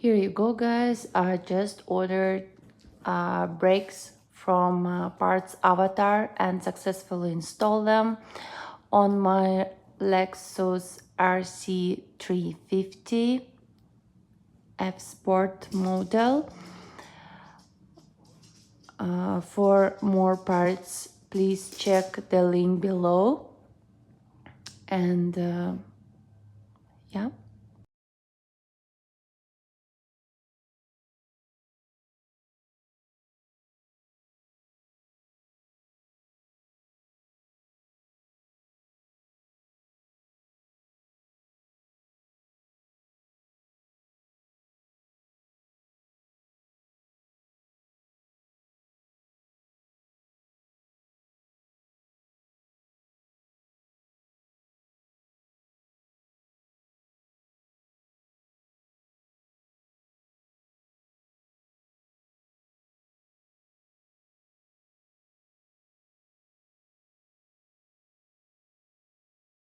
Here you go, guys. I just ordered brakes from Parts Avatar and successfully installed them on my Lexus RC 350 F Sport model. For more parts, please check the link below. And yeah.